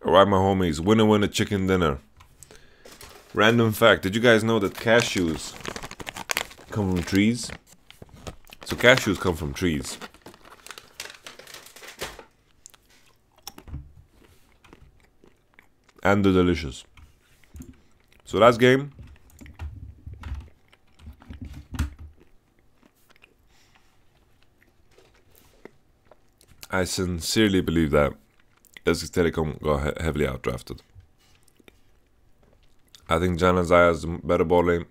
Alright, my homies, winner winner chicken dinner. Random fact, did you guys know that cashews come from trees? So cashews come from trees. And they're delicious. So last game. I sincerely believe that SKT Telecom got heavily outdrafted. I think Jan Zaya is the better ball lane.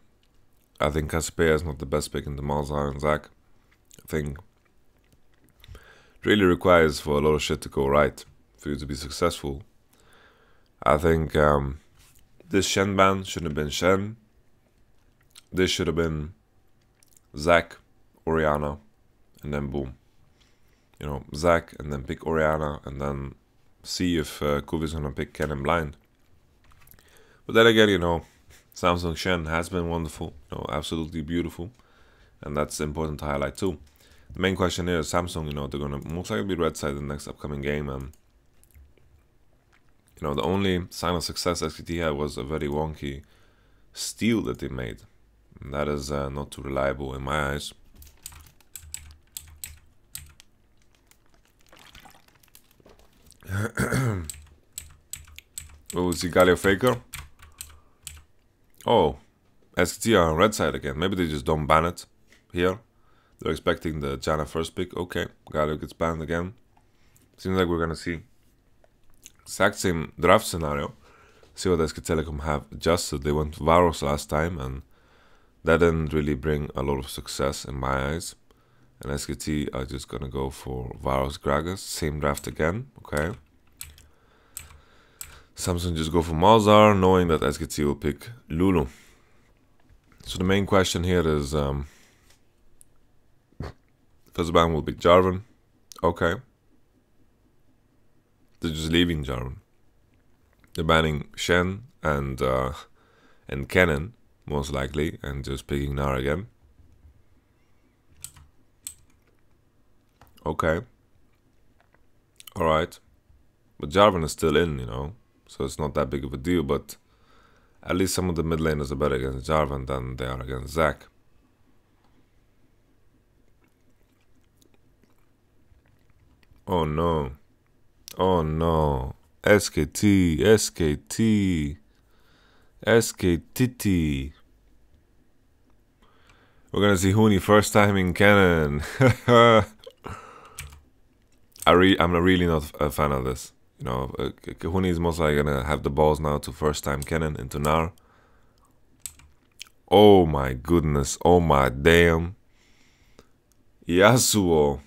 I think Cassiopeia is not the best pick in the Malzahar and Zac. I think it really requires for a lot of shit to go right for you to be successful. I think this Shen ban shouldn't have been Shen. This should have been Zac, Orianna, and then boom. You know, Zac, and then pick Orianna, and then see if Kuvi is gonna pick Cannon blind. But then again, you know, Samsung Shen has been wonderful, you know, absolutely beautiful, and that's important to highlight too. The main question here is Samsung, you know, they're gonna most likely be red side in the next upcoming game, and you know, the only sign of success SKT had was a very wonky steal that they made, and that is not too reliable in my eyes. Oh, see Galio Faker. Oh, SKT are on red side again. Maybe they just don't ban it here. They're expecting the Janna first pick. Okay, Galio gets banned again. Seems like we're gonna see exact same draft scenario. See what SKT Telecom have adjusted. They went Varos last time, and that didn't really bring a lot of success in my eyes. And SKT are just gonna go for Varos Gragas. Same draft again. Okay. Samsung just go for Malzahar, knowing that SKT will pick Lulu. So the main question here is, first ban will pick Jarvan. Okay. They're just leaving Jarvan. They're banning Shen and Cannon, most likely, and just picking Nar again. Okay. Alright. But Jarvan is still in, you know. So it's not that big of a deal, but at least some of the mid laners are better against Jarvan than they are against Zac. Oh no. Oh no. SKT, SKT, SKT. We're gonna see Huni first time in Cannon. I'm really not a fan of this. You know, Huni is most likely gonna have the balls now to first time Cannon into Nar. Oh my goodness, oh my damn. Yasuo.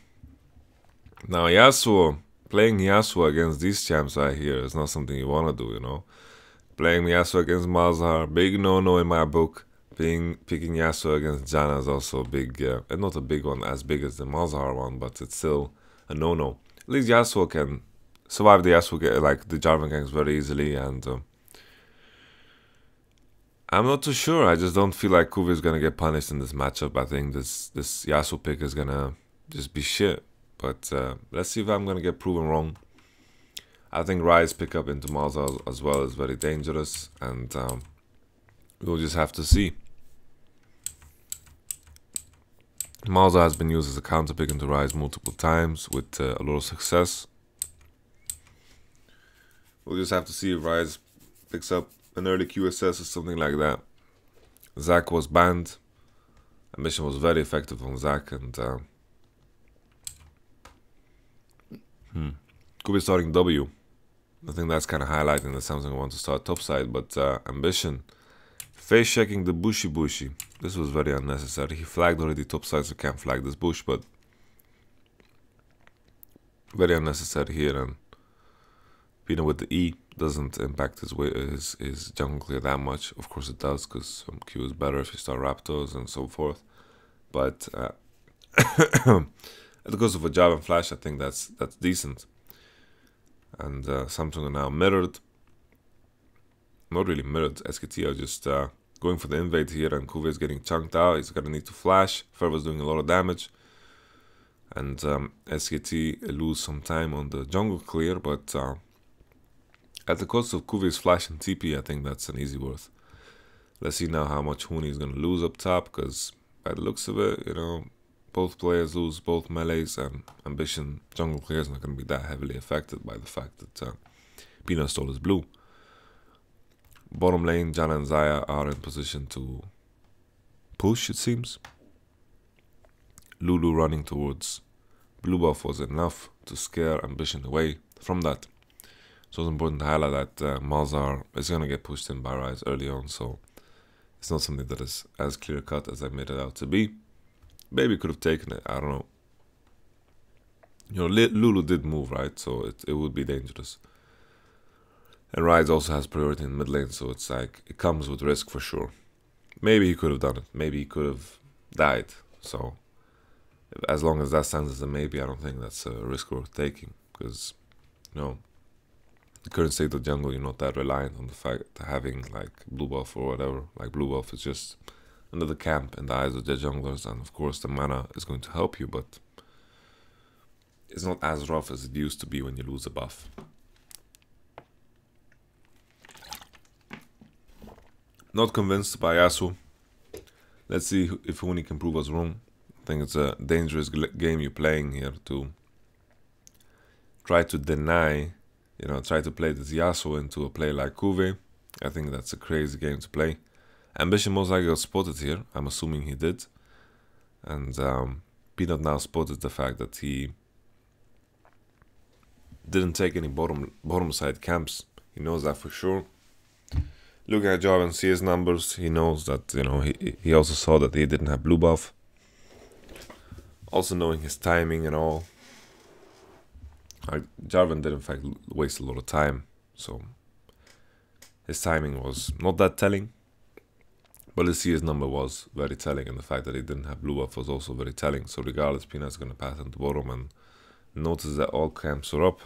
Now Yasuo, playing Yasuo against these champs right here is not something you wanna do, you know. Playing Yasuo against Malzahar, big no-no in my book. Picking Yasuo against Janna is also a big, and not a big one as big as the Malzahar one, but it's still a no-no. At least Yasuo can survive the Yasuo, like the Jarvan ganks very easily, and I'm not too sure. I just don't feel like Kuvi is gonna get punished in this matchup. I think this Yasuo pick is gonna just be shit. But let's see if I'm gonna get proven wrong. I think Rise pickup into Malzahar as well is very dangerous, and we'll just have to see. Malzahar has been used as a counter pick into Rise multiple times with a lot of success. We'll just have to see if Rise picks up an early QSS or something like that. Zac was banned. Ambition was very effective on Zac, and could be starting W. I think that's kind of highlighting that Samsung want to start topside, but Ambition face checking the Bushi. This was very unnecessary. He flagged already topside, so can't flag this bush, but very unnecessary here. And Pino with the E doesn't impact his jungle clear that much. Of course it does, because Q is better if you start Raptors and so forth. But at the cost of a Jarvan flash, I think that's decent. And Samsung are now mirrored. Not really mirrored. SKT are just going for the invade here, and Kuvi is getting chunked out. He's gonna need to flash. Fervor's doing a lot of damage. And SKT lose some time on the jungle clear, but At the cost of Kuvi's flash and TP, I think that's an easy worth. Let's see now how much Huni is going to lose up top, because by the looks of it, you know, both players lose both melees, and Ambition jungle player is not going to be that heavily affected by the fact that Pina stole his blue. Bottom lane, Jana and Zaya are in position to push, it seems. Lulu running towards blue buff was enough to scare Ambition away from that. So it's important to highlight that Malzahar is going to get pushed in by Ryze early on, so it's not something that is as clear cut as I made it out to be. Maybe could have taken it, I don't know. You know, Lulu did move, right? So it would be dangerous. And Ryze also has priority in mid lane, so it's like, it comes with risk for sure. Maybe he could have done it. Maybe he could have died. So, as long as that stands as a maybe, I don't think that's a risk worth taking. Because, you know, the current state of jungle, you're not that reliant on the fact that having, like, blue buff or whatever. Like, blue buff is just another camp in the eyes of the junglers. And, of course, the mana is going to help you, but it's not as rough as it used to be when you lose a buff. Not convinced by Yasuo. Let's see if Huni can prove us wrong. I think it's a dangerous game you're playing here to try to deny, you know, try to play this Yasuo into a play like Kuve. I think that's a crazy game to play. Ambition most likely got spotted here. I'm assuming he did. And Peanut now spotted the fact that he didn't take any bottom side camps. He knows that for sure. Looking at Jarvan, see his numbers, he knows that, you know, he also saw that he didn't have blue buff. Also knowing his timing and all. Jarvan did in fact waste a lot of time, so his timing was not that telling. But the CS number was very telling, and the fact that he didn't have blue buff was also very telling. So regardless, Peanut's going to pass into bottom and notice that all camps are up.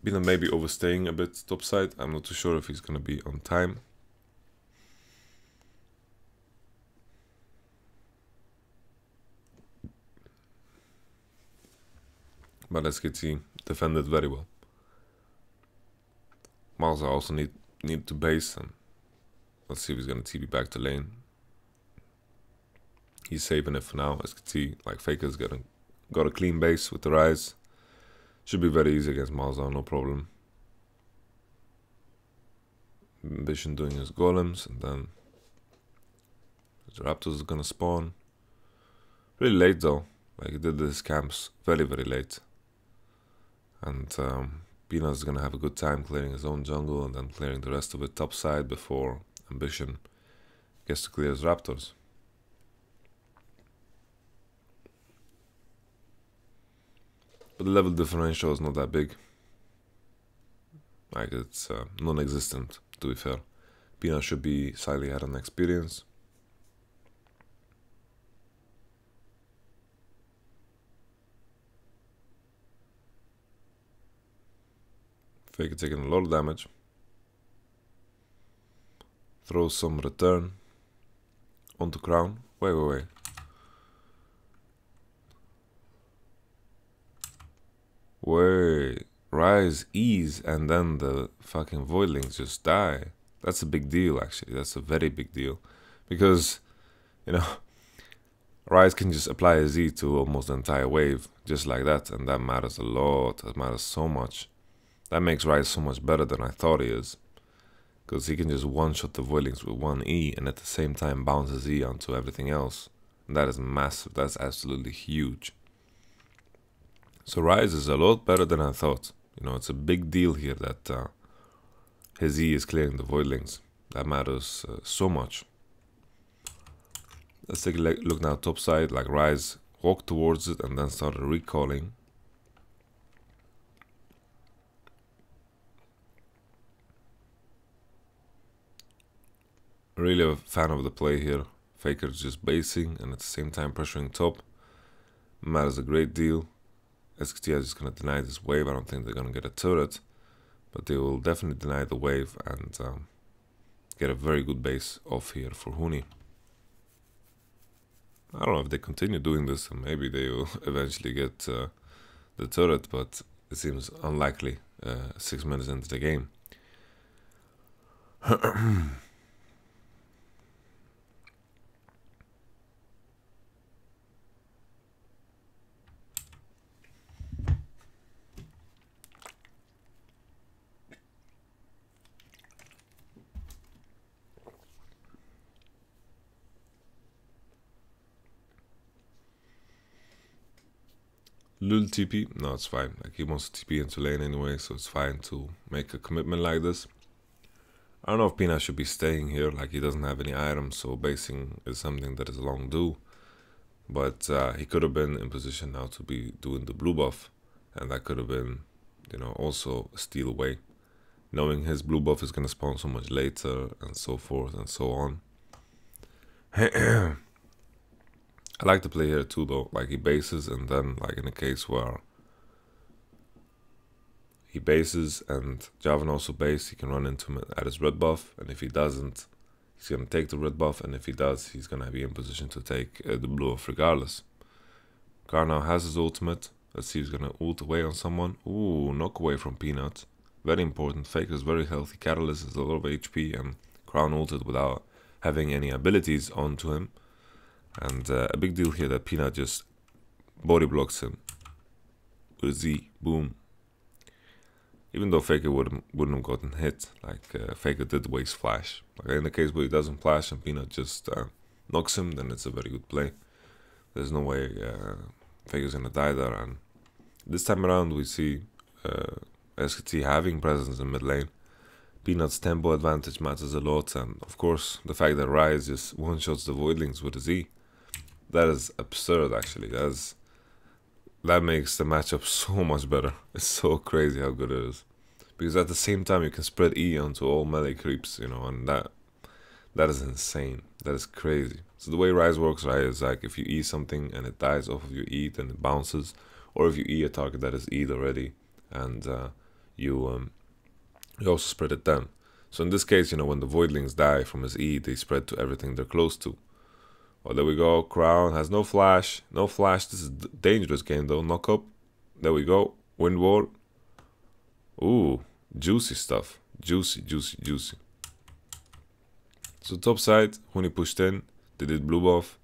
Peanut may be overstaying a bit topside. I'm not too sure if he's going to be on time. But SKT defended very well. Malzahar also need to base, and let's see if he's going to TP back to lane. He's saving it for now. SKT, like Faker's got a clean base with the Ryze. Should be very easy against Malzahar, no problem. Ambition doing his golems, and then the Raptors is gonna spawn. Really late though, like he did his camps very late. And Peanut is gonna have a good time clearing his own jungle and then clearing the rest of it topside before Ambition gets to clear his Raptors. But the level differential is not that big. Like, it's non-existent, to be fair. Peanut should be slightly ahead on experience. Faker taking a lot of damage. Throw some return onto Crown. Wait. Wait, Ryze ease and then the fucking Voidlings just die. That's a big deal, actually. That's a very big deal. Because, you know, Ryze can just apply a Z to almost the entire wave, just like that, and that matters a lot. That matters so much. That makes Ryze so much better than I thought he is. Because he can just one-shot the Voidlings with one E, and at the same time bounce a Z onto everything else. And that is massive. That's absolutely huge. So Ryze is a lot better than I thought. You know, it's a big deal here that his E is clearing the Voidlings. That matters so much. Let's take a look now topside, like Ryze walked towards it and then started recalling. Really a fan of the play here. Faker's just basing and at the same time pressuring top. Matters a great deal. SKT is just going to deny this wave. I don't think they're going to get a turret, but they will definitely deny the wave and get a very good base off here for Huni. I don't know if they continue doing this, and maybe they will eventually get the turret, but it seems unlikely 6 minutes into the game. Lul TP? No, it's fine. Like, he wants to TP into lane anyway, so it's fine to make a commitment like this. I don't know if Peanut should be staying here. Like, he doesn't have any items, so basing is something that is a long do. But he could have been in position now to be doing the blue buff, and that could have been, you know, also a steal away, knowing his blue buff is going to spawn so much later, and so forth and so on. I like to play here too, though. Like, he bases, and then, like, in a case where he bases and Javan also base, he can run into him at his red buff, and if he doesn't, he's gonna take the red buff, and if he does, he's gonna be in position to take the blue buff regardless. Gar now has his ultimate. Let's see if he's gonna ult away on someone. Ooh, knock away from Peanut. Very important. Faker is very healthy. Catalyst is a lot of HP, and Crown ulted without having any abilities onto him. And a big deal here that Peanut just body blocks him with Z. Boom. Even though Faker wouldn't have gotten hit, like Faker did waste flash. Like, in the case where he doesn't flash and Peanut just knocks him, then it's a very good play. There's no way Faker's gonna die there. And this time around we see SKT having presence in mid lane. Peanut's tempo advantage matters a lot, and of course the fact that Rise just one-shots the Voidlings with a Z. That is absurd, actually. That makes the matchup so much better. It's so crazy how good it is. Because at the same time you can spread E onto all melee creeps, you know, and that is insane. That is crazy. So the way Rise works, right, is like if you E something and it dies off of your E, then it bounces. Or if you E a target that is E'd already, and you also spread it then. So in this case, you know, when the Voidlings die from his E, they spread to everything they're close to. Oh, there we go. Crown has no flash. No flash. This is a dangerous game, though. Knock up. There we go. Wind wall. Ooh, juicy stuff. Juicy, juicy, juicy. So top side, Huni pushed in. They did blue buff.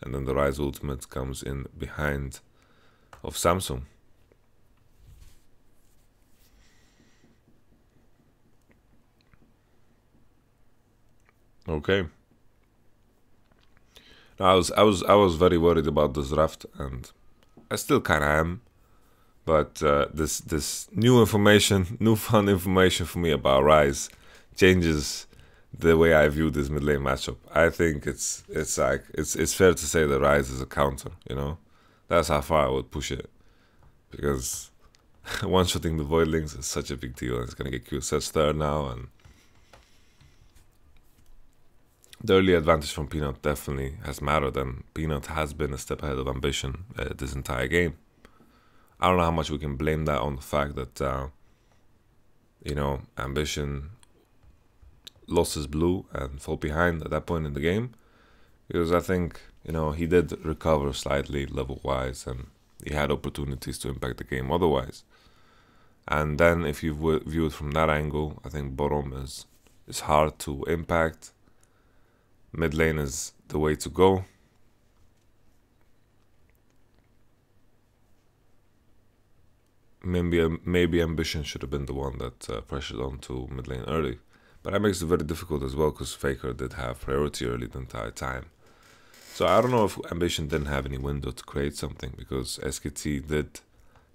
And then the Rise ultimate comes in behind of Samsung. Okay. I was very worried about this draft, and I still kind of am. But this new information, new fun information for me about Rise, changes the way I view this mid lane matchup. I think it's fair to say that Rise is a counter. You know, that's how far I would push it, because one-shotting the Voidlings is such a big deal. And it's gonna get Q-Sets third now, and the early advantage from Peanut definitely has mattered, and Peanut has been a step ahead of Ambition this entire game. I don't know how much we can blame that on the fact that, you know, Ambition lost his blue and fell behind at that point in the game. Because I think, you know, he did recover slightly level-wise, and he had opportunities to impact the game otherwise. And then if you view it from that angle, I think bottom is hard to impact. Mid lane is the way to go. Maybe Ambition should have been the one that pressured onto mid lane early. But that makes it very difficult as well, because Faker did have priority early the entire time. So I don't know if Ambition didn't have any window to create something, because SKT did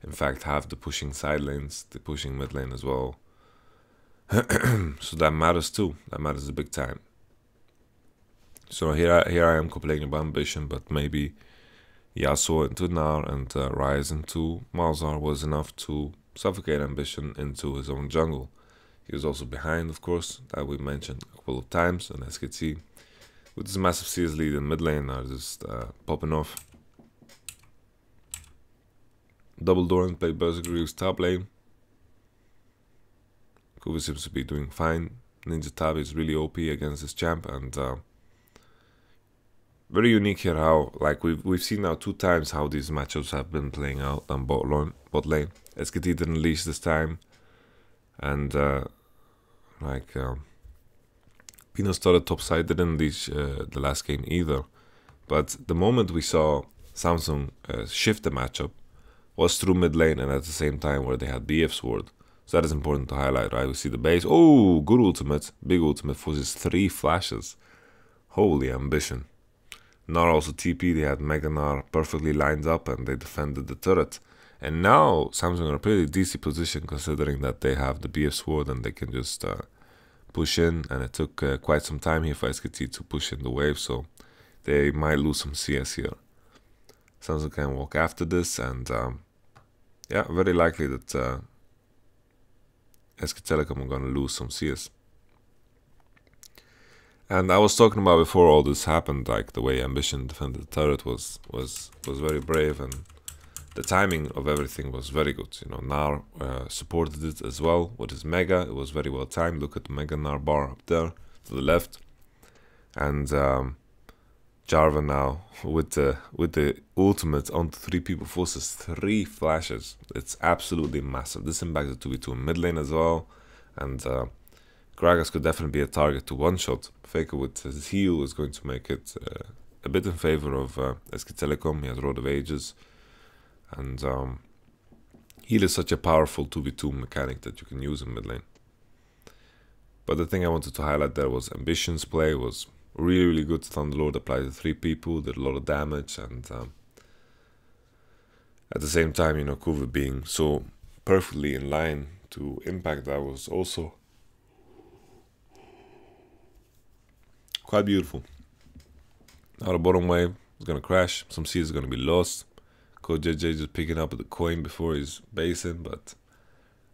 in fact have the pushing side lanes, the pushing mid lane as well. So that matters too. That matters a big time. So here I am complaining about Ambition, but maybe Yasuo into Gnar and Rise into Malzahar was enough to suffocate Ambition into his own jungle. He was also behind, of course, that we mentioned a couple of times, and SKT with this massive CS lead in mid lane are just popping off. Double Doran played Berserker Reeves top lane. Kuvi seems to be doing fine. Ninja Tabi is really OP against this champ, and very unique here how, like, we've seen now 2 times how these matchups have been playing out on bot lane. SKT didn't leash this time, and Pino started top side, didn't leash the last game either. But the moment we saw Samsung shift the matchup was through mid lane and at the same time where they had BF's ward. So that is important to highlight, right? We see the base. Oh, good ultimate. Big ultimate for his 3 flashes. Holy ambition. Nar also TP. They had Mega Nar perfectly lined up and they defended the turret. And now Samsung are in a pretty decent position considering that they have the BF sword and they can just push in. And it took quite some time here for SKT to push in the wave. So they might lose some CS here. Samsung can walk after this and yeah, very likely that SK Telecom are going to lose some CS. And I was talking about before all this happened, like the way Ambition defended the turret was very brave, and the timing of everything was very good. You know, Nar supported it as well with his Mega. It was very well timed. Look at the Mega Nar bar up there to the left, and Jarvan now with the ultimate onto 3 people forces 3 flashes. It's absolutely massive. This impacts the 2v2 in mid lane as well, and Gragas could definitely be a target to one-shot. Faker with his heal is going to make it a bit in favor of SK Telecom. He has Rod of Ages, and heal is such a powerful 2v2 mechanic that you can use in mid lane. But the thing I wanted to highlight there was Ambition's play was really good. Thunderlord applied to 3 people, did a lot of damage, and at the same time, you know, Kuve being so perfectly in line to impact that was also quite beautiful. Now the bottom wave is gonna crash, some CS is gonna be lost. Code JJ just picking up the coin before he's basing, but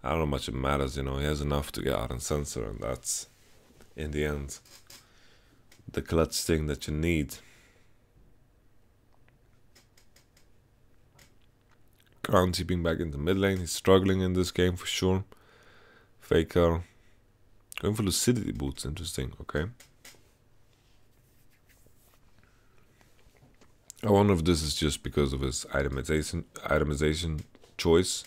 I don't know much it matters, you know, he has enough to get out and censor, and that's in the end the clutch thing that you need. Crown tipping back into mid lane. He's struggling in this game for sure. Faker going for lucidity boots. Interesting. Okay. I wonder if this is just because of his itemization choice.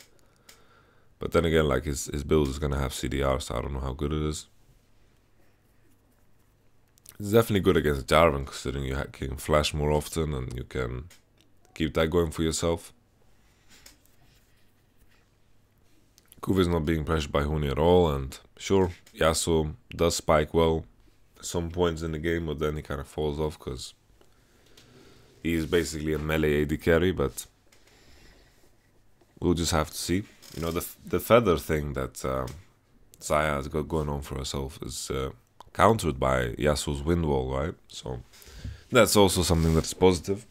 But then again, like his build is gonna have CDR, so I don't know how good it is. It's definitely good against Jarvan, considering you can flash more often and you can keep that going for yourself. Kuve is not being pressured by Huni at all, and sure, Yasuo does spike well at some points in the game, but then he kind of falls off because he is basically a melee AD carry, but we'll just have to see. You know, the feather thing that Xayah has got going on for herself is countered by Yasuo's wind wall, right? So that's also something that's positive.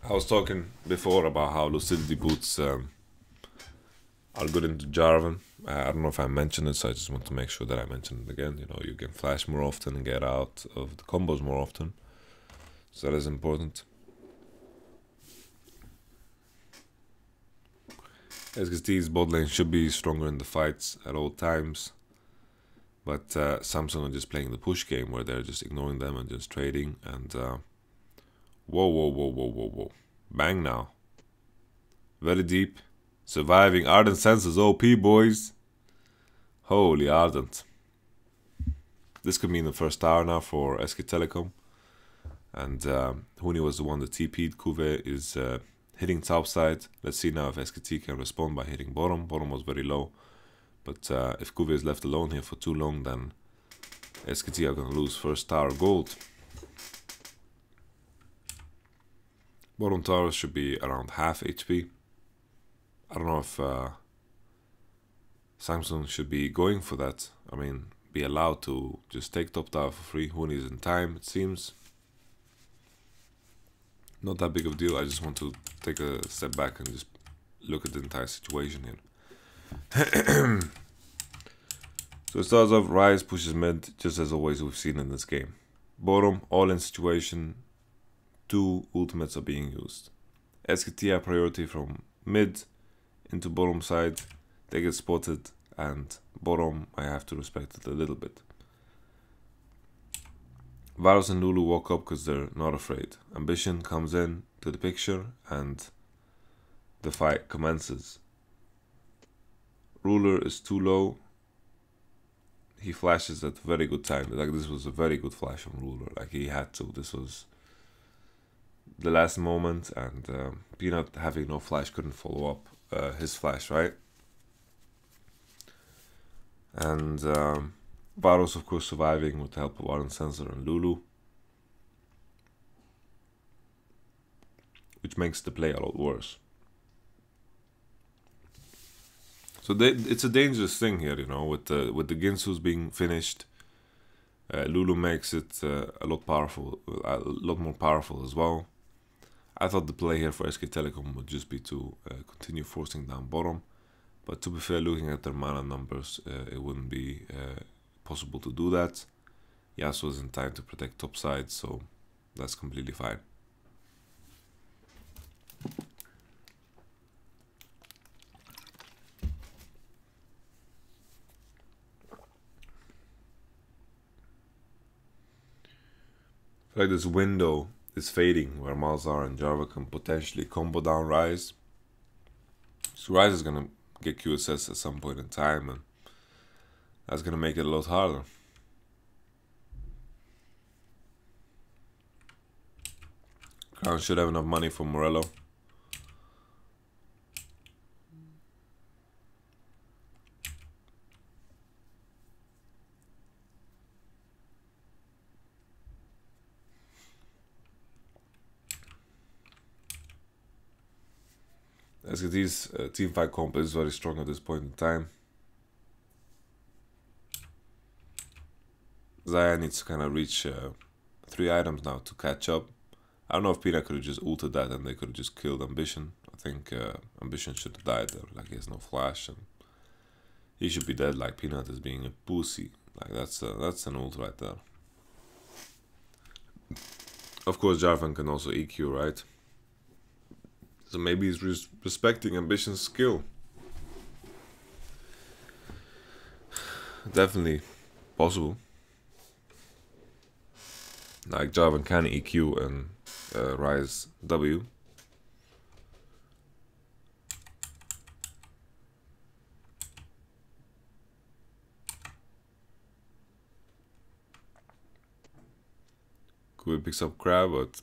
I was talking before about how lucidity boots are good into Jarvan. I don't know if I mentioned it, so I just want to make sure that I mention it again. You know, you can flash more often and get out of the combos more often, so that is important. SKT's bot lane should be stronger in the fights at all times, but Samsung are just playing the push game where they're just ignoring them and just trading. And whoa, bang now, very deep, surviving. Ardent senses OP, boys. Holy Ardent. This could mean the first tower now for SK Telecom, and Huni was the one that TP'd. Kuve is hitting top side. Let's see now if SKT can respond by hitting bottom. Bottom was very low, but if Kuve is left alone here for too long, then SKT are going to lose first tower gold. Bottom tower should be around half HP. I don't know if Samsung should be going for that. I mean, be allowed to just take top tower for free. Huni is in time, it seems. Not that big of a deal. I just want to take a step back and just look at the entire situation here. So it starts off, Rise pushes mid, just as always we've seen in this game. Bottom, all in situation, 2 ultimates are being used. SKT have priority from mid into bottom side. They get spotted, and bottom I have to respect it a little bit. Varus and Lulu woke up because they're not afraid. Ambition comes in to the picture and the fight commences. Ruler is too low. He flashes at a very good time. Like, this was a very good flash from Ruler. Like, he had to. This was the last moment, and Peanut, having no flash, couldn't follow up his flash, right? And Varus, of course, surviving with the help of Iron Sensor and Lulu, which makes the play a lot worse. So it's a dangerous thing here, you know, with the Ginsus being finished. Lulu makes it a lot more powerful as well. I thought the play here for SK Telecom would just be to continue forcing down bottom, but to be fair, looking at their mana numbers, it wouldn't be possible to do that. Yasuo is in time to protect top side, so that's completely fine. I feel like this window is fading where Malzahar and Jarvan can potentially combo down Ryze. So Ryze is gonna get QSS at some point in time, and that's gonna make it a lot harder. Crown should have enough money for Morello. SKT's teamfight comp is very strong at this point in time. Xayah needs to kind of reach 3 items now to catch up. I don't know if Peanut could have just ulted that and they could have just killed Ambition. I think Ambition should have died there. Like, he has no flash and he should be dead. Like, Peanut is being a pussy. Like, that's an ult right there. Of course, Jarvan can also EQ, right? So maybe he's respecting Ambition's skill. Definitely possible. Like, Jarvan can EQ and Ryze W. Could picks up Crab, but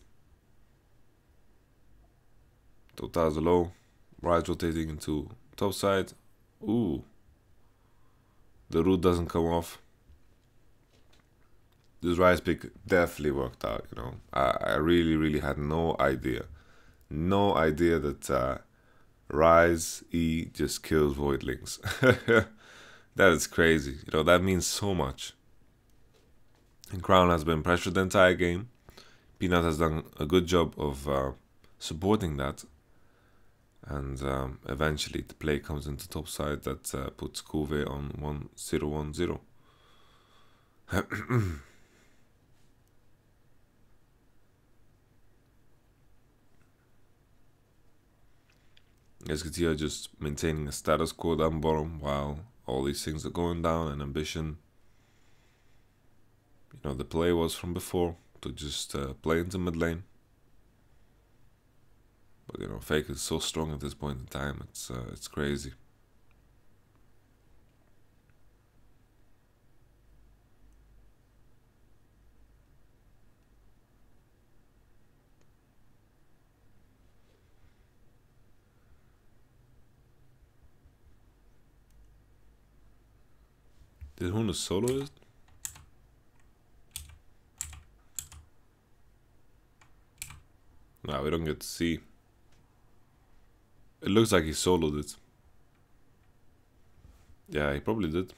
Total's low. Ryze rotating into top side. Ooh. The root doesn't come off. This Ryze pick definitely worked out, you know. I really had no idea. No idea that Ryze E just kills Voidlings. That is crazy. You know, that means so much. And Crown has been pressured the entire game. Peanut has done a good job of supporting that. And eventually the play comes into top side that puts Kuve on 1-0-1-0. SKT are just maintaining a status quo down bottom while all these things are going down, and Ambition, you know, the play was from before to just play into mid lane. But, you know, Fake is so strong at this point in time, it's crazy. Did Huna solo it? No, we don't get to see. It looks like he soloed it. Yeah, he probably did.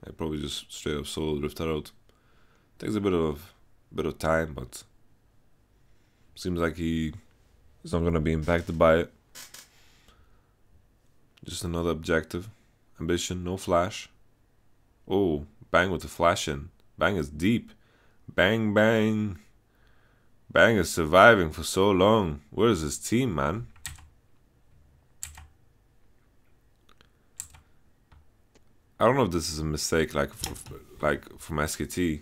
He probably just straight up soloed Rift Herald. Takes a bit of time, but seems like he is not gonna be impacted by it. Just another objective. Ambition, no flash. Oh, Bang with the flash in. Bang is deep. Bang, bang. Bang is surviving for so long. Where is his team, man? I don't know if this is a mistake, like from SKT.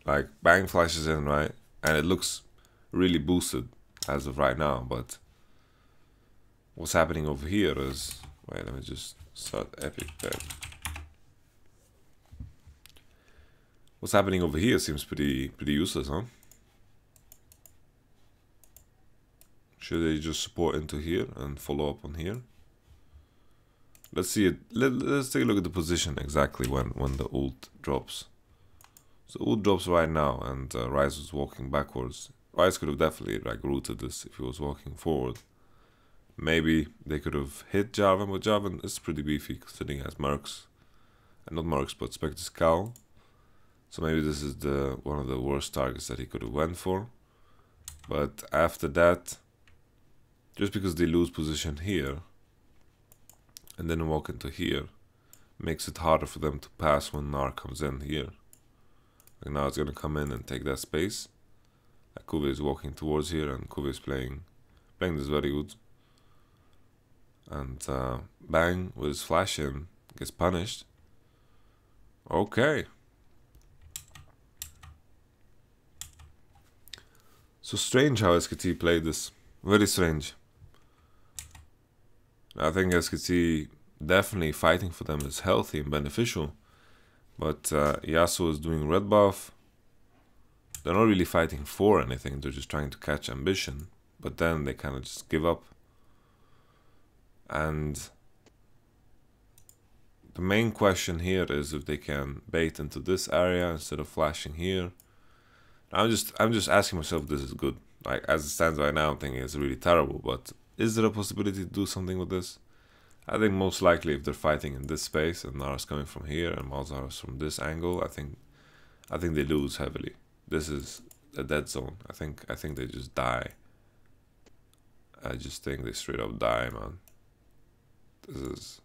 Like, Bang flashes in, right? And it looks really boosted as of right now, but what's happening over here is... Wait, let me just start epic there. What's happening over here seems pretty useless, huh? Should they just support into here and follow up on here? Let's see it. Let's take a look at the position exactly when the ult drops. So ult drops right now, and Ryze was walking backwards. Ryze could have definitely like routed this if he was walking forward. Maybe they could have hit Jarvan, but Jarvan is pretty beefy considering he has Mercs. And not Mercs, but Spectre's Cowl. So maybe this is one of the worst targets that he could have went for. But after that, just because they lose position here and then walk into here, makes it harder for them to pass when Gnar comes in here. Like now it's gonna come in and take that space. Like Kuve is walking towards here, and Kuve is playing this very good. And Bang with his flash in gets punished. Okay. So strange how SKT played this. Very strange. I think SKT definitely fighting for them is healthy and beneficial. But Yasuo is doing red buff. They're not really fighting for anything, they're just trying to catch ambition. But then they kind of just give up. And the main question here is if they can bait into this area instead of flashing here. I'm just asking myself if this is good. Like, as it stands right now, I'm thinking it's really terrible, but is there a possibility to do something with this? I think most likely if they're fighting in this space and Nara's coming from here and Malzahar's from this angle, I think they lose heavily. This is a dead zone. I think they just die. I just think they straight up die, man. This is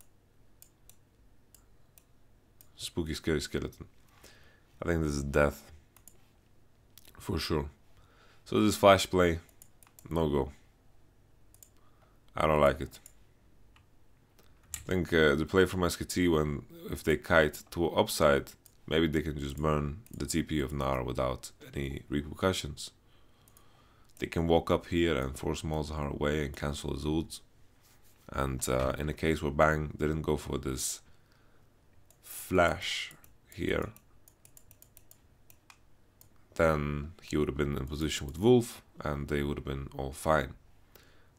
spooky, scary skeleton. I think this is death. For sure. So this flash play, no go. I don't like it. I think the play from SKT, if they kite to upside, maybe they can just burn the TP of Gnar without any repercussions. They can walk up here and force Malzahar away and cancel his ult. And in a case where Bang didn't go for this flash here, then he would have been in position with Wolf and they would have been all fine.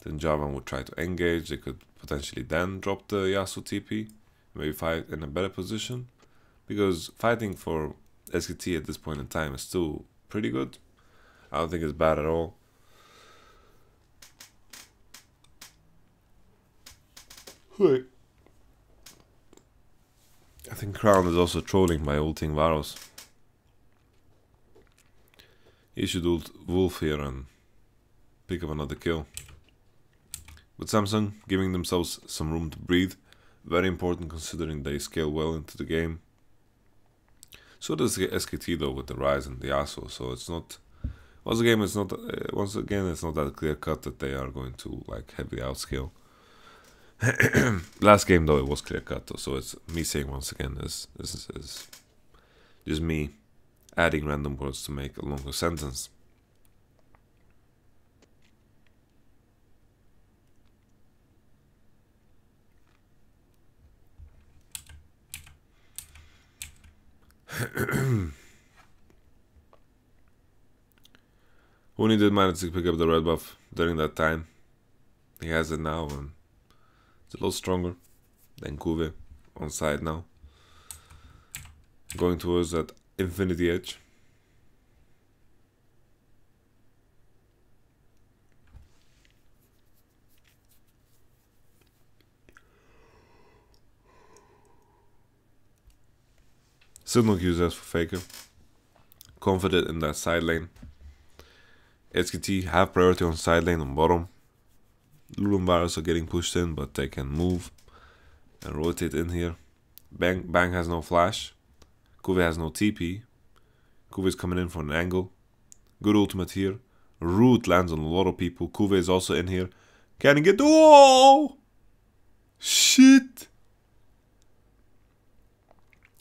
Then Jarvan would try to engage, they could potentially then drop the Yasuo TP, maybe fight in a better position. Because fighting for SKT at this point in time is still pretty good. I don't think it's bad at all. Wait. I think Crown is also trolling by ulting Varos. He should ult Wolf here and pick up another kill. But Samsung giving themselves some room to breathe. Very important considering they scale well into the game. So does SKT though with the Ryze and the Yasuo. So it's not... Once again, it's not that clear cut that they are going to like heavily outscale. Last game though it was clear cut though, so it's me saying once again is just me adding random words to make a longer sentence. Huni did manage to pick up the red buff during that time. He has it now and it's a little stronger than Kuve on side now. Going towards that infinity edge. Still no QSS for Faker. Confident in that side lane. SKT have priority on side lane on bottom. Lulu and Varus are getting pushed in, but they can move and rotate in here. Bang has no flash. Kuve has no TP. Kuve is coming in for an angle. Good ultimate here. Root lands on a lot of people. Kuve is also in here. Can he get... Oh! Shit!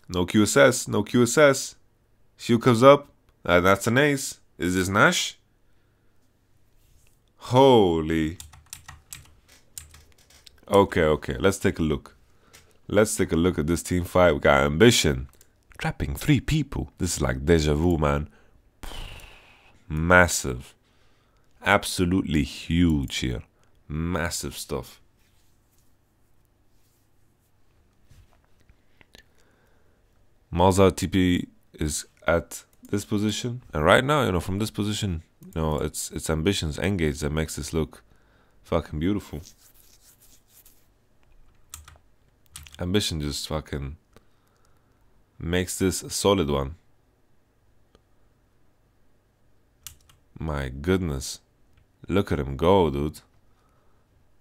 No QSS. No QSS. Shield comes up. That's an ace. Is this Nash? Holy. Okay. Let's take a look. Let's take a look at this team fight. We got Ambition. Trapping 3 people. This is like deja vu, man. Massive. Absolutely huge here. Massive stuff. Malzahar TP is at this position. And right now, you know, from this position, you know, it's Ambition's engage that makes this look fucking beautiful. Ambition just fucking makes this a solid one. My goodness. Look at him go, dude.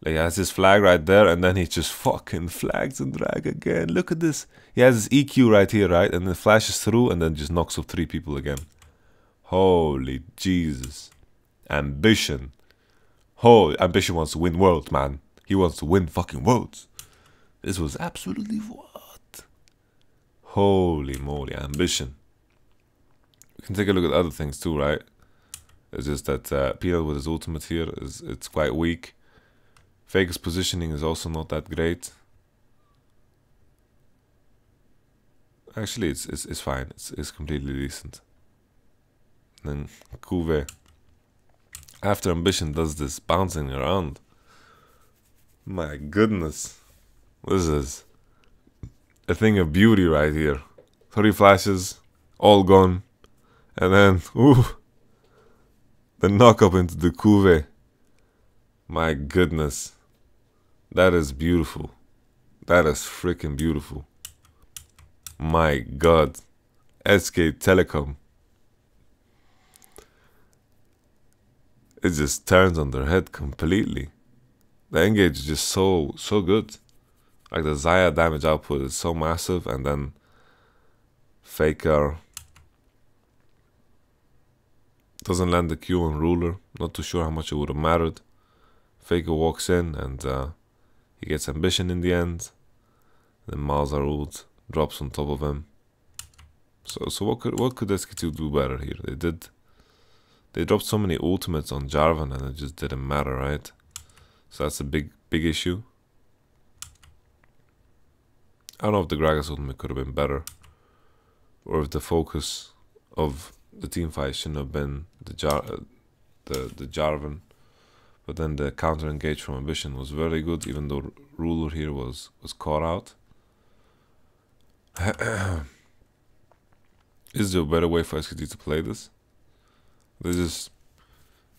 Like, he has his flag right there, and then he just fucking flags and drag again. Look at this. He has his EQ right here, right? And then flashes through, and then just knocks off 3 people again. Holy Jesus. Ambition. Oh, Ambition wants to win worlds, man. He wants to win fucking worlds. This was absolutely what? Holy moly, Ambition. We can take a look at other things too, right? It's just that Peanut with his ultimate here it's quite weak. Faker's positioning is also not that great. Actually, it's fine. It's completely decent. And then Kuve, after Ambition does this bouncing around, my goodness, this is a thing of beauty right here. 3 flashes, all gone, and then the knock up into the Kuve. My goodness. That is beautiful. That is freaking beautiful. My God. SK Telecom. It just turns on their head completely. The engage is just so good. Like the Xayah damage output is so massive, and then Faker doesn't land the Q on Ruler. Not too sure how much it would have mattered. Faker walks in and he gets Ambition in the end. Then Malzahar ult drops on top of him. So what could SKT do better here? They dropped so many ultimates on Jarvan and it just didn't matter, right? So that's a big issue. I don't know if the Gragas ultimate could have been better, or if the focus of the team fight shouldn't have been the Jarvan. But then the counter engage from Ambition was very good, even though Ruler here was caught out. Is there a better way for SKT to play this? It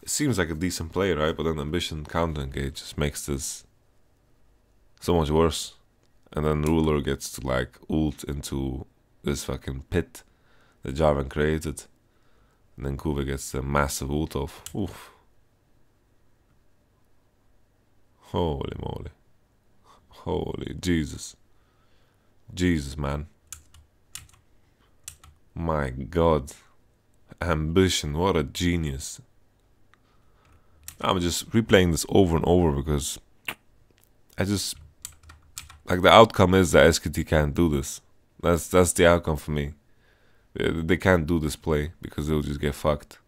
seems like a decent play, right? But then Ambition counter engage just makes this so much worse. And then Ruler gets to like ult into this fucking pit that Jarvan created. And then Kuve gets a massive ult off. Oof. Holy moly. Holy Jesus. Jesus, man. My God. Ambition, what a genius. I'm just replaying this over and over because like the outcome is that SKT can't do this. That's the outcome for me. They can't do this play because they'll just get fucked.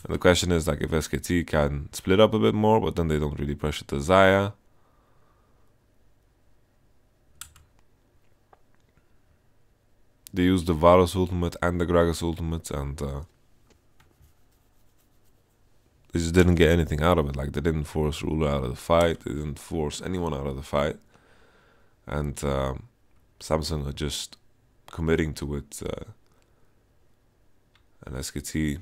And the question is, like, if SKT can split up a bit more, but then they don't really pressure the Xayah. They used the Varus ultimate and the Gragas ultimate, and they just didn't get anything out of it. Like, they didn't force Ruler out of the fight. They didn't force anyone out of the fight. And Samsung are just committing to it. And SKT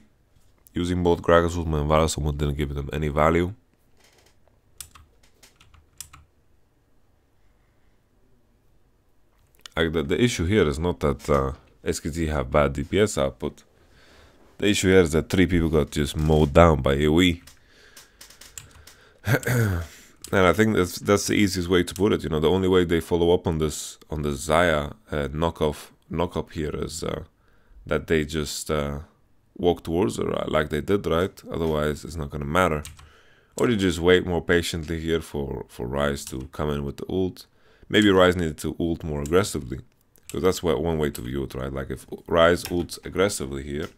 using both Gragas ultimate and Varus ultimate didn't give them any value. Like the issue here is not that SKT have bad DPS output. The issue here is that 3 people got just mowed down by AoE. And I think that's the easiest way to put it. You know, the only way they follow up on this Xayah knock up here is that they just walk towards her like they did, right? Otherwise, it's not gonna matter. Or you just wait more patiently here for Ryze to come in with the ult. Maybe Ryze needed to ult more aggressively, because that's one way to view it, right? Like if Ryze ults aggressively here,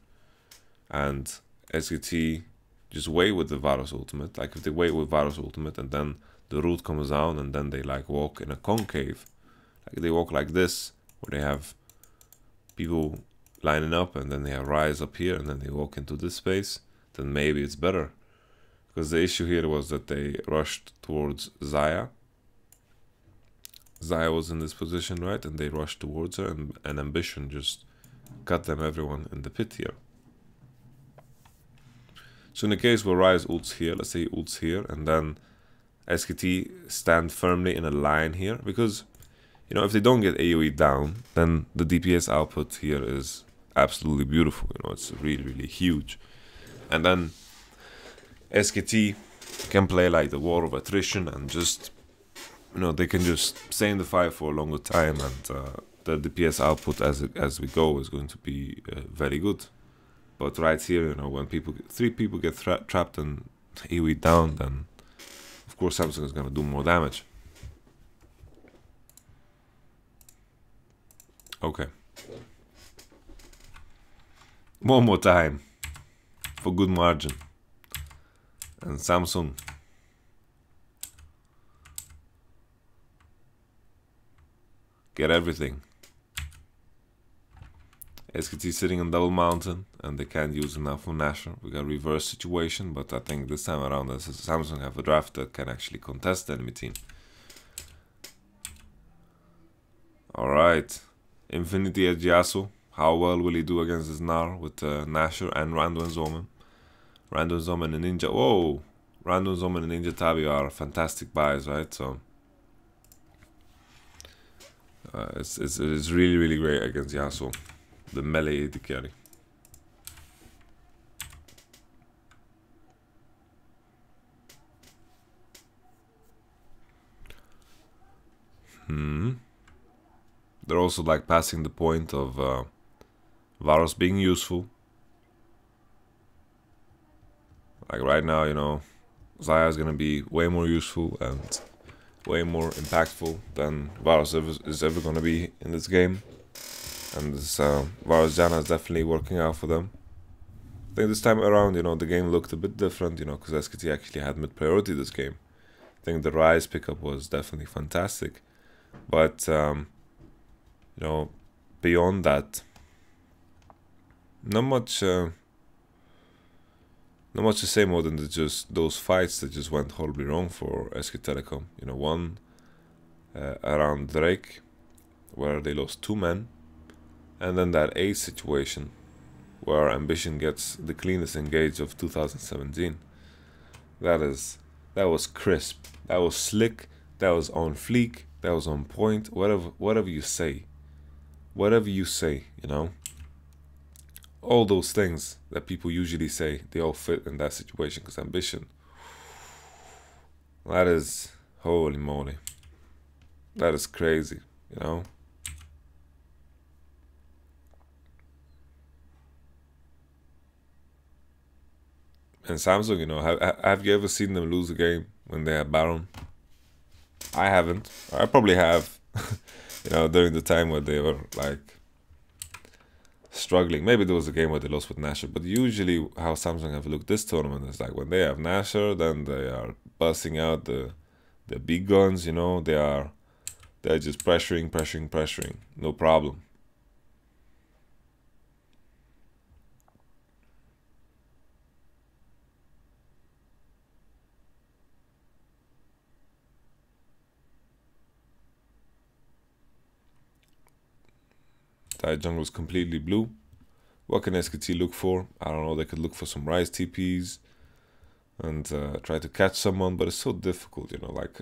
and SKT just wait with the Varus ultimate. Like if they wait with Varus ultimate and then the root comes down and then they like walk in a concave, like they walk like this, where they have people lining up and then they have Rise up here and then they walk into this space, then maybe it's better. Because the issue here was that they rushed towards Xayah. Xayah was in this position, right? And they rushed towards her, and Ambition just cut them everyone in the pit here. So in the case where Rise ults here, let's say he ults here, and then SKT stand firmly in a line here, because, you know, if they don't get AoE down, then the DPS output here is absolutely beautiful. You know, it's really, really huge. And then SKT can play like the war of attrition and just, you know, they can just stay in the fight for a longer time, and the DPS output as we go is going to be very good. But right here, you know, when three people get trapped and AoE down, then of course Samsung is going to do more damage. Okay. One more time for good margin. And Samsung get everything. SKT sitting on double mountain, and they can't use enough for Nashor. We got reverse situation, but I think this time around Samsung have a draft that can actually contest the enemy team. Alright. Infinity Edge Yasuo. How well will he do against this Gnar with Nashor and Randu and Zomen? Randu and Zomen and Ninja. Whoa! Randu and Zomen and Ninja Tabi are fantastic buys, right? So it is really, really great against Yasuo, the melee AD carry. They're also like passing the point of Varus being useful. Like right now, you know, Xayah is gonna be way more useful and way more impactful than Varus is ever gonna be in this game. And this Varus Janna is definitely working out for them. I think this time around, you know, the game looked a bit different, you know, because SKT actually had mid priority this game. I think the Rise pickup was definitely fantastic. But, you know, beyond that, not much to say more than just those fights that just went horribly wrong for SK Telecom. You know, one around Drake, where they lost 2 men, and then that A situation, where Ambition gets the cleanest engage of 2017. That was crisp, that was slick, that was on fleek, that was on point. Whatever you say, you know. All those things that people usually say, they all fit in that situation, because Ambition, that is, holy moly, that is crazy, you know. And Samsung, you know, have you ever seen them lose a game when they have Baron? I haven't. I probably have, you know, during the time where they were like struggling. Maybe there was a game where they lost with Nashor, but usually how Samsung have looked this tournament is like when they have Nashor, then they are busting out the big guns, you know. They're just pressuring, no problem. That jungle is completely blue. What can SKT look for? I don't know. They could look for some Rise TPs and try to catch someone, but it's so difficult, you know. Like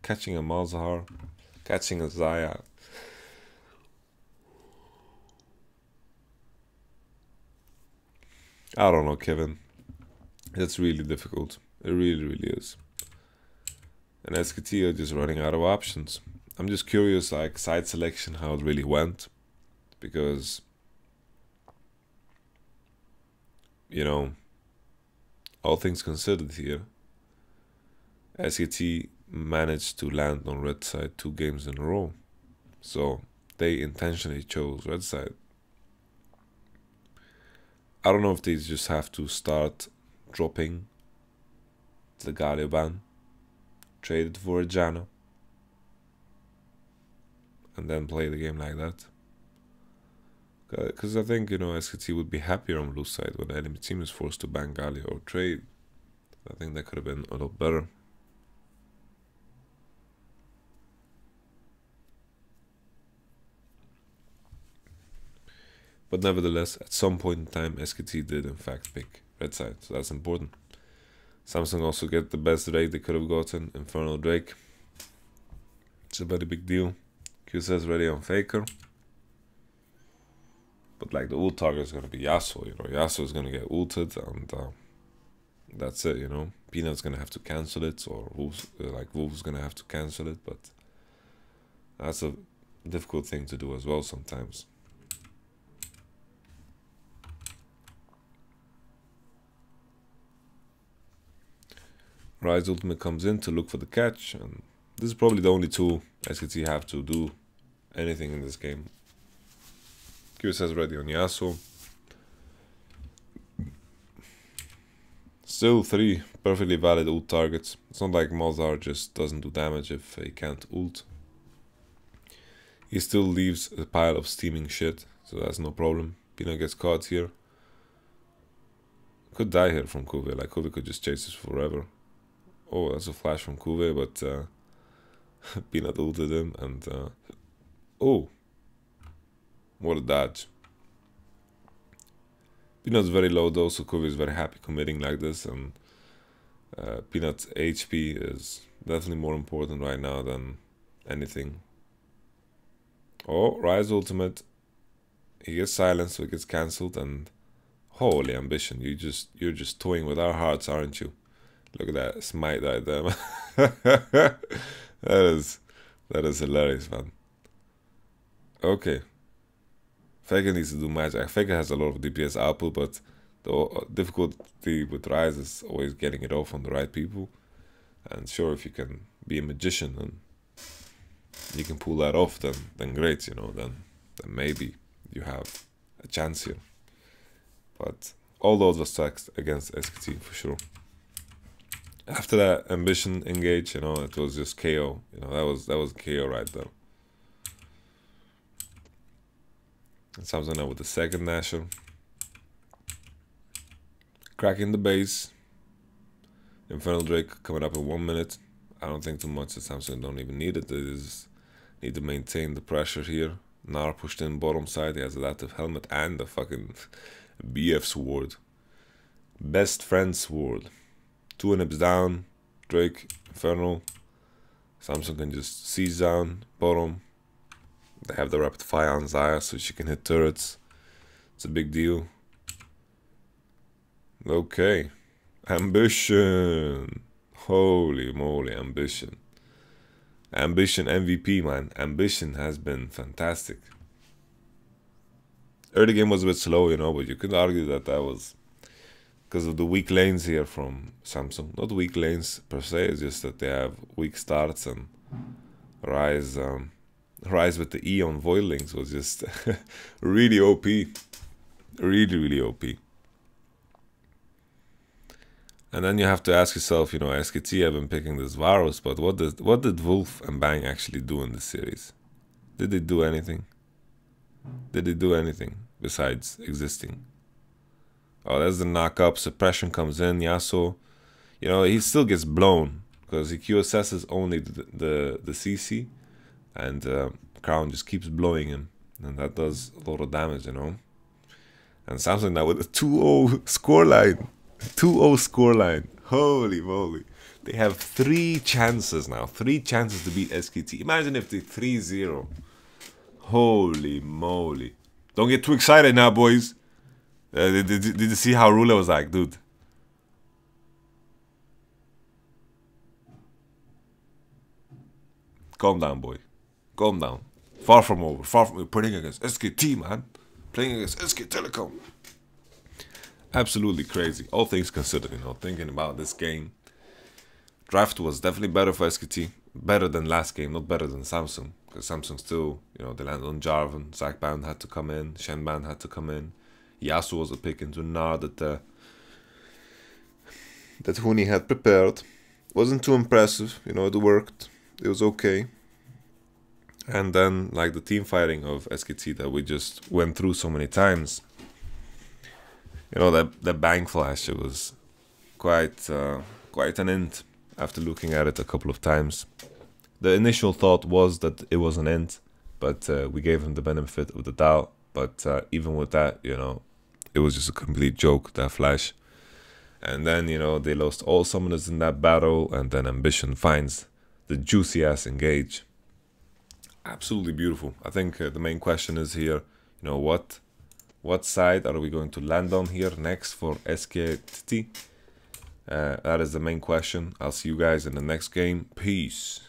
catching a Malzahar, catching a Xayah. I don't know, Kevin. It's really difficult. It really, really is. And SKT are just running out of options. I'm just curious, like, side selection, how it really went. Because, you know, all things considered here, SKT managed to land on red side 2 games in a row. So they intentionally chose red side. I don't know if they just have to start dropping the Galio ban, trade it for a Jano, and then play the game like that. Because I think, SKT would be happier on blue side when the enemy team is forced to ban Galio or trade. I think that could have been a lot better. But nevertheless, at some point in time, SKT did in fact pick red side, so that's important. Samsung also get the best Drake they could have gotten, Infernal Drake. It's a very big deal. QSS ready on Faker. But like the ult target is gonna be Yasuo, Yasuo is gonna get ulted, and that's it, Peanut's gonna have to cancel it, or Wolf's gonna have to cancel it, but that's a difficult thing to do as well sometimes. Rise ultimate comes in to look for the catch, and this is probably the only tool SKT have to do anything in this game. QSS ready on Yasuo. Still 3 perfectly valid ult targets. It's not like Malzahar just doesn't do damage if he can't ult. He still leaves a pile of steaming shit, so that's no problem. Pino gets caught here. Could die here from Kuve, like Kuve could just chase this forever. Oh, that's a flash from Kuve, but Peanut ulted him, and oh, what a dodge. Peanut's very low though, so Kuve is very happy committing like this, and Peanut's HP is definitely more important right now than anything. Oh, Rise ultimate. He gets silenced, so it gets cancelled, and holy ambition, you're just toying with our hearts, aren't you? Look at that smite right there, man. that is hilarious, man. Okay. Faker needs to do magic. Faker has a lot of DPS output, but the difficulty with Rise is always getting it off on the right people. And sure, if you can be a magician and you can pull that off, then great, then maybe you have a chance here. But all those were stacked against SKT for sure. After that ambition engage, it was just KO. That was KO right there. And Samsung now with the second Nashor. Cracking the base. Infernal Drake coming up in 1 minute. I don't think too much that Samsung don't even need it. They just need to maintain the pressure here. Nar pushed in bottom side. He has a adaptive helmet and a fucking BF sword. Best friend sword. 2 inhibs down, Drake, Infernal. Samsung can just seize down, bottom. They have the rapid fire on Xayah, so she can hit turrets. It's a big deal. Okay. Ambition. Holy moly, ambition. Ambition MVP, man. Ambition has been fantastic. Early game was a bit slow, but you could argue that was because of the weak lanes here from Samsung. Not weak lanes per se, it's just that they have weak starts, and Rise with the E on Voidlings was just really OP. Really OP. And then you have to ask yourself, SKT have been picking this Varus, but what did Wolf and Bang actually do in this series? Did they do anything? Did they do anything besides existing? Oh, there's the knock-up. Suppression comes in. Yasuo, he still gets blown because he QSS's only the CC, and Crown just keeps blowing him, and that does a lot of damage, And Samsung now with a 2-0 scoreline. 2-0 scoreline. Holy moly. They have 3 chances now. 3 chances to beat SKT. Imagine if they 3-0. Holy moly. Don't get too excited now, boys. Did you see how Rula was like, dude? Calm down, boy. Calm down. Far from over. Far from playing against SKT, man. Playing against SK Telecom. Absolutely crazy. All things considered, thinking about this game. Draft was definitely better for SKT. Better than last game, not better than Samsung. Because Samsung still, they landed on Jarvan. Zac Band had to come in. Shen Band had to come in. Yasuo was a pick into Gnar that Huni had prepared. Wasn't too impressive, you know, it worked. It was okay. And then, like, the team fighting of SKT that we just went through so many times. You know, that bang flash, it was quite an int after looking at it a couple of times. The initial thought was that it was an int, but we gave him the benefit of the doubt. But even with that, you know, it was just a complete joke, that flash. And then, you know, they lost all summoners in that battle, and then Ambition finds the juicy-ass engage. Absolutely beautiful. I think the main question is here, you know, what side are we going to land on here next for SKT? That is the main question. I'll see you guys in the next game. Peace.